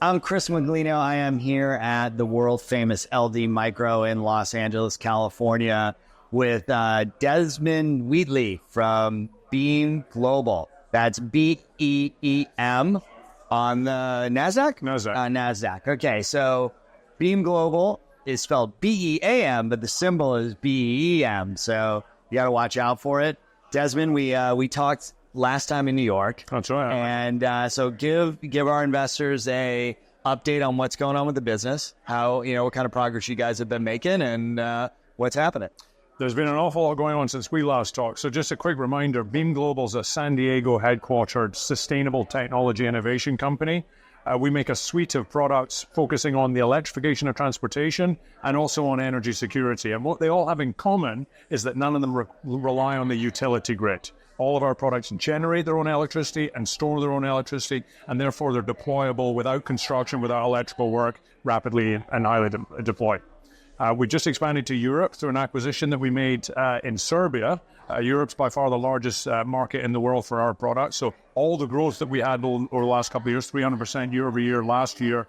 I'm Chris Miglino. I am here at the world-famous LD Micro in Los Angeles, California, with Desmond Wheatley from BEEM Global. That's BEEM on the NASDAQ? NASDAQ. Okay, so BEEM Global is spelled BEAM, but the symbol is BEEM, so you got to watch out for it. Desmond, we talked last time in New York. That's right. And so give our investors a update on what's going on with the business, how, what kind of progress you guys have been making, and what's happening. There's been an awful lot going on since we last talked. So just a quick reminder, BEEM Global is a San Diego headquartered sustainable technology innovation company. We make a suite of products focusing on the electrification of transportation and also on energy security. And what they all have in common is that none of them rely on the utility grid. All of our products generate their own electricity and store their own electricity, and therefore they're deployable without construction, without electrical work, rapidly and highly deployed. We just expanded to Europe through an acquisition that we made in Serbia. Europe's by far the largest market in the world for our products. So all the growth that we had over the last couple of years, 300% year over year last year,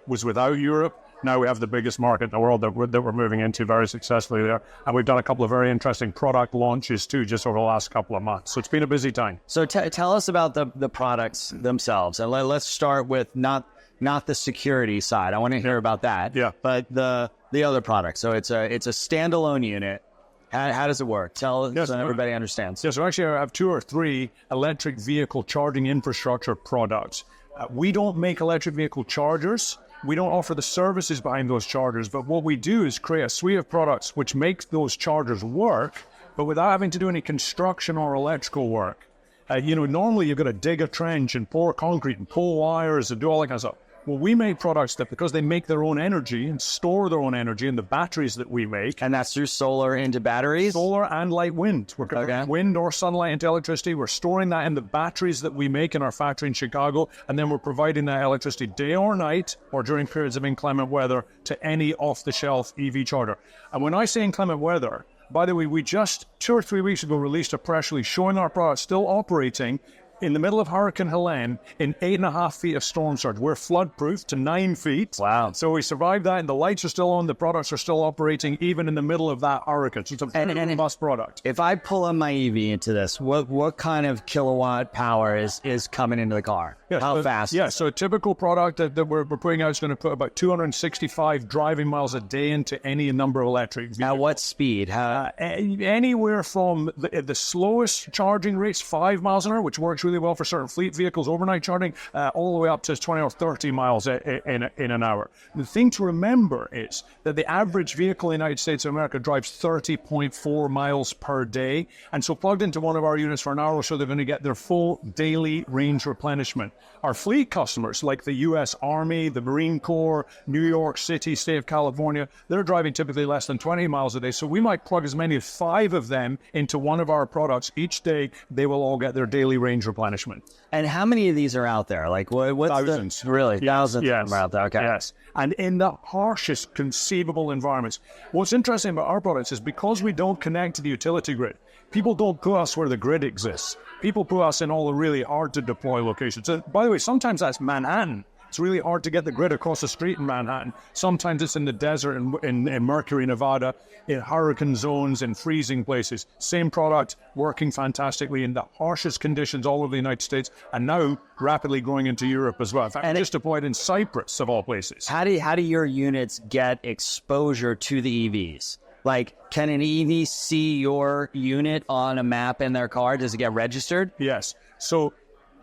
was without Europe. Now we have the biggest market in the world that we're moving into very successfully there. And we've done a couple of very interesting product launches too, just over the last couple of months. So it's been a busy time. So tell us about the products themselves. And let's start with not the security side. I want to hear about that. Yeah. But the other product. So it's a standalone unit. How does it work? So everybody understands. Yeah, so actually I have 2 or 3 electric vehicle charging infrastructure products. We don't make electric vehicle chargers. We don't offer the services behind those chargers, but what we do is create a suite of products which makes those chargers work, but without having to do any construction or electrical work. Normally you've got to dig a trench and pour concrete and pull wires and do all that kind of stuff. Well, we make products that, because they make their own energy and store their own energy in the batteries that we make. And that's through solar into batteries? Solar and light wind. We're converting wind or sunlight into electricity. We're storing that in the batteries that we make in our factory in Chicago. And then we're providing that electricity day or night or during periods of inclement weather to any off-the-shelf EV charger. And when I say inclement weather, by the way, we just 2 or 3 weeks ago released a press release showing our products still operating in the middle of Hurricane Helene in 8.5 feet of storm surge. We're flood-proof to 9 feet. Wow. So we survived that, and the lights are still on, the products are still operating, even in the middle of that hurricane. So it's a very robust product. If I pull on my EV into this, what kind of kilowatt power is coming into the car? Yes, How fast? Yeah, so a typical product that we're putting out is going to put about 265 driving miles a day into any number of electric vehicles. At what speed? Anywhere from the slowest charging rates, 5 miles an hour, which works really well for certain fleet vehicles, overnight charging, all the way up to 20 or 30 miles in an hour. The thing to remember is that the average vehicle in the United States of America drives 30.4 miles per day. And so plugged into one of our units for an hour or so, they're going to get their full daily range replenishment. Our fleet customers, like the U.S. Army, the Marine Corps, New York City, state of California, they're driving typically less than 20 miles a day. So we might plug as many as 5 of them into one of our products each day. They will all get their daily range replenishment. And how many of these are out there? Like what's thousands. Really? Yes. Thousands Yes. of them are out there. Okay. Yes. And in the harshest conceivable environments. What's interesting about our products is because we don't connect to the utility grid, people don't put us where the grid exists. People put us in all the really hard to deploy locations. And by the way, sometimes that's Manhattan. It's really hard to get the grid across the street in Manhattan. Sometimes it's in the desert in Mercury, Nevada, in hurricane zones, in freezing places. Same product, working fantastically in the harshest conditions all over the United States, and now rapidly growing into Europe as well. In fact, we just deployed in Cyprus, of all places. How do your units get exposure to the EVs? Like, can an EV see your unit on a map in their car? Does it get registered? Yes. So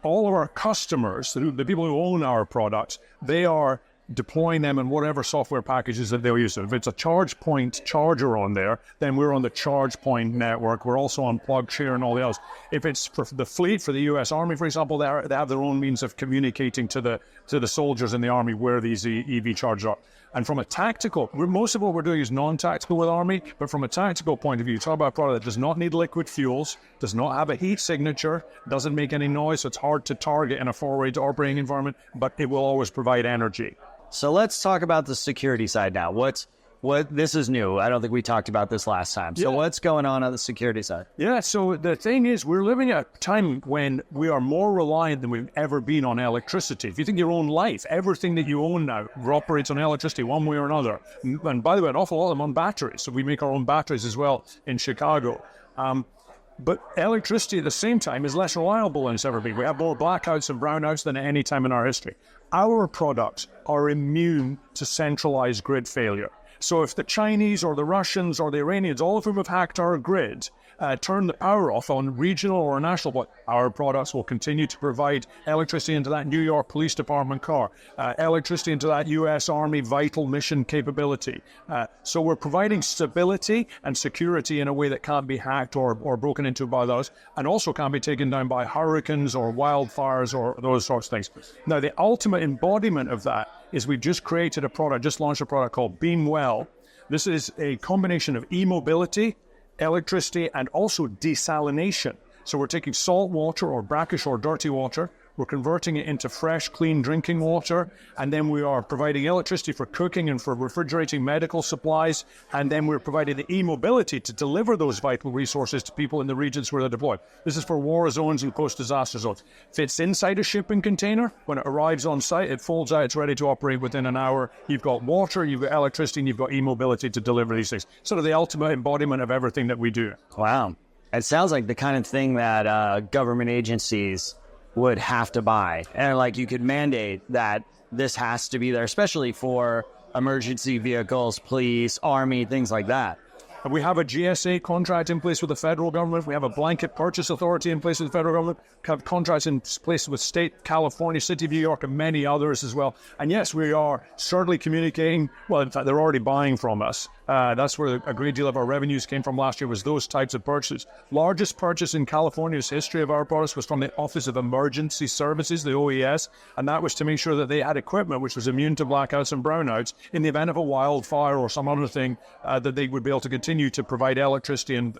all of our customers, the people who own our products, they are deploying them in whatever software packages that they'll use. So if it's a ChargePoint charger on there, then we're on the ChargePoint network. We're also on PlugShare and all the others. If it's for the fleet, for the U.S. Army, for example, they have their own means of communicating to the soldiers in the Army where these EV chargers are. And from a tactical, most of what we're doing is non-tactical with Army, but from a tactical point of view, you talk about a product that does not need liquid fuels, does not have a heat signature, doesn't make any noise, so it's hard to target in a forward operating environment, but it will always provide energy. So let's talk about the security side now. What's This is new. I don't think we talked about this last time. So what's going on the security side? Yeah, so the thing is, we're living at a time when we are more reliant than we've ever been on electricity. If you think your own life, everything that you own now operates on electricity one way or another. And by the way, an awful lot of them on batteries. So we make our own batteries as well in Chicago. But electricity at the same time is less reliable than it's ever been. We have more blackouts and brownouts than at any time in our history. Our products are immune to centralized grid failure. So if the Chinese or the Russians or the Iranians, all of whom have hacked our grid, turn the power off on regional or national, but our products will continue to provide electricity into that New York Police Department car, electricity into that U.S. Army vital mission capability. So we're providing stability and security in a way that can't be hacked or broken into by those, and also can't be taken down by hurricanes or wildfires or those sorts of things. Now, the ultimate embodiment of that is we've just created a product, just launched a product called BEEM Well. This is a combination of e-mobility, electricity, and also desalination. So we're taking salt water or brackish or dirty water, we're converting it into fresh, clean drinking water, and then we are providing electricity for cooking and for refrigerating medical supplies, and then we're providing the e-mobility to deliver those vital resources to people in the regions where they're deployed. This is for war zones and post-disaster zones. Fits inside a shipping container. When it arrives on site, it folds out, it's ready to operate within an hour. You've got water, you've got electricity, and you've got e-mobility to deliver these things. Sort of the ultimate embodiment of everything that we do. Wow. It sounds like the kind of thing that government agencies would have to buy. And like you could mandate that this has to be there, especially for emergency vehicles, police, army, things like that. We have a GSA contract in place with the federal government. We have a blanket purchase authority in place with the federal government. We have contracts in place with state, California, City of New York, and many others as well. And yes, we are certainly communicating. Well, in fact, they're already buying from us. That's where a great deal of our revenues came from last year, was those types of purchases. Largest purchase in California's history of our products was from the Office of Emergency Services, the OES, and that was to make sure that they had equipment which was immune to blackouts and brownouts in the event of a wildfire or some other thing, that they would be able to continue to provide electricity and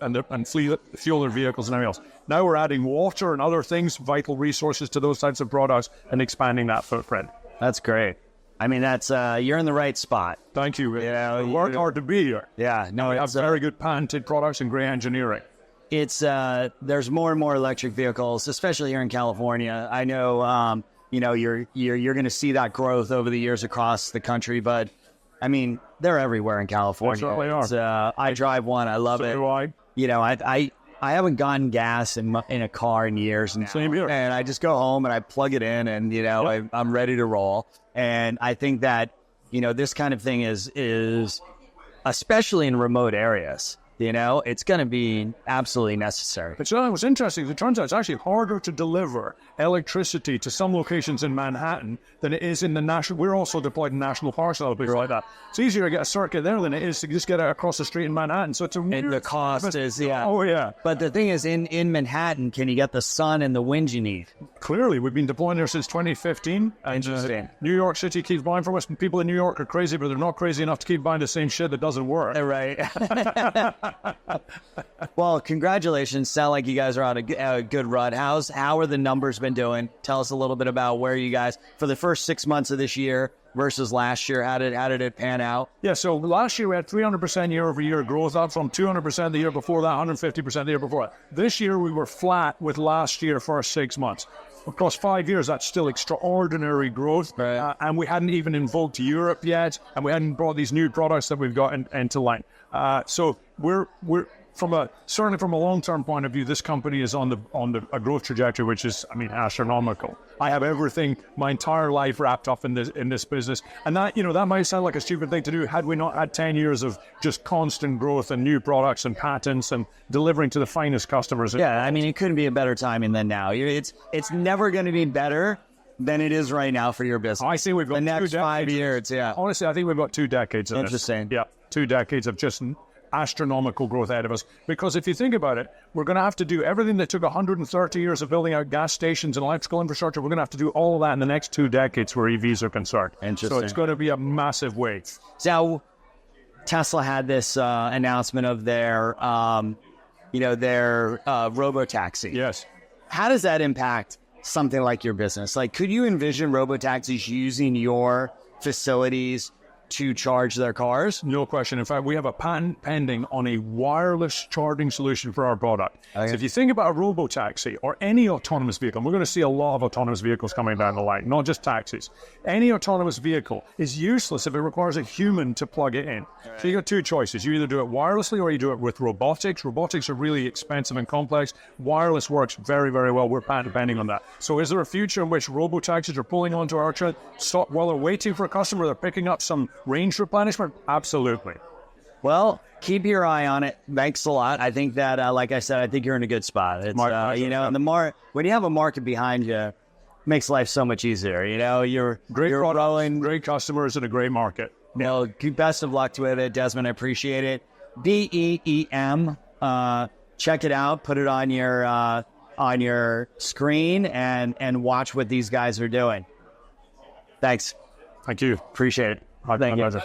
fuel their vehicles and everything else. Now we're adding water and other things, vital resources to those types of products and expanding that footprint. That's great. I mean, that's you're in the right spot. Thank you. You know, we work hard to be here. Yeah, no, we have very good patented products and great engineering. It's there's more and more electric vehicles, especially here in California. I know, you know, you're going to see that growth over the years across the country, but I mean, they're everywhere in California. They certainly are. I drive one. I love it. So do I. You know, I haven't gotten gas in a car in years now. Same here. And I just go home and I plug it in, and you know, I'm ready to roll. And I think that, you know, this kind of thing is especially in remote areas. You know, it's going to be absolutely necessary. But so what's interesting, it turns out it's actually harder to deliver electricity to some locations in Manhattan than it is in the national. We're also deployed in national parks and other places like that. It's easier to get a circuit there than it is to just get it across the street in Manhattan. So it's a weird... And the cost is, yeah. Oh, yeah. But the thing is, in Manhattan, can you get the sun and the wind you need? Clearly, we've been deploying there since 2015. And, Interesting. New York City keeps buying from us. People in New York are crazy, but they're not crazy enough to keep buying the same shit that doesn't work. Right. Well, congratulations. Sound like you guys are on a good run. How are the numbers been doing? Tell us a little bit about where you guys, for the first 6 months of this year versus last year, how did it pan out? Yeah, so last year we had 300% year-over-year growth, up from 200% the year before that, 150% the year before that. This year we were flat with last year first 6 months. Across 5 years, that's still extraordinary growth, right. And we hadn't even invoked Europe yet, and we hadn't brought these new products that we've got into line. So we're certainly from a long-term point of view, this company is on a growth trajectory, which is, I mean, astronomical. I have everything, my entire life wrapped up in this business, and that, you know, that might sound like a stupid thing to do had we not had 10 years of just constant growth and new products and patents and delivering to the finest customers. Yeah, I mean, it couldn't be a better timing than now. It's never going to be better than it is right now for your business. I see we've got the next 5 years. Yeah, honestly, I think we've got 2 decades of Interesting. This. Yeah, 2 decades of just astronomical growth ahead of us. Because if you think about it, we're going to have to do everything that took 130 years of building out gas stations and electrical infrastructure. We're going to have to do all of that in the next 2 decades where EVs are concerned. Interesting. So it's going to be a massive wave. So Tesla had this announcement of their robotaxi. Yes. How does that impact something like your business? Like, could you envision robotaxis using your facilities to charge their cars? No question. In fact, we have a patent pending on a wireless charging solution for our product. Okay. So if you think about a robo-taxi or any autonomous vehicle, and we're going to see a lot of autonomous vehicles coming down the line, not just taxis. Any autonomous vehicle is useless if it requires a human to plug it in. Right. So you got two choices. You either do it wirelessly or you do it with robotics. Robotics are really expensive and complex. Wireless works very, very well. We're patent pending on that. So is there a future in which robo-taxis are pulling onto our train, stop while they're waiting for a customer, they're picking up some range replenishment? Absolutely. Well, keep your eye on it. Thanks a lot. I think that, like I said, I think you're in a good spot. It's, you know, when you have a market behind you, it makes life so much easier. You know, you're products, growing, great customers, and a great market. You know, best of luck with it, Desmond. I appreciate it. BEEM. Check it out. Put it on your screen and watch what these guys are doing. Thanks. Thank you. Appreciate it. My pleasure.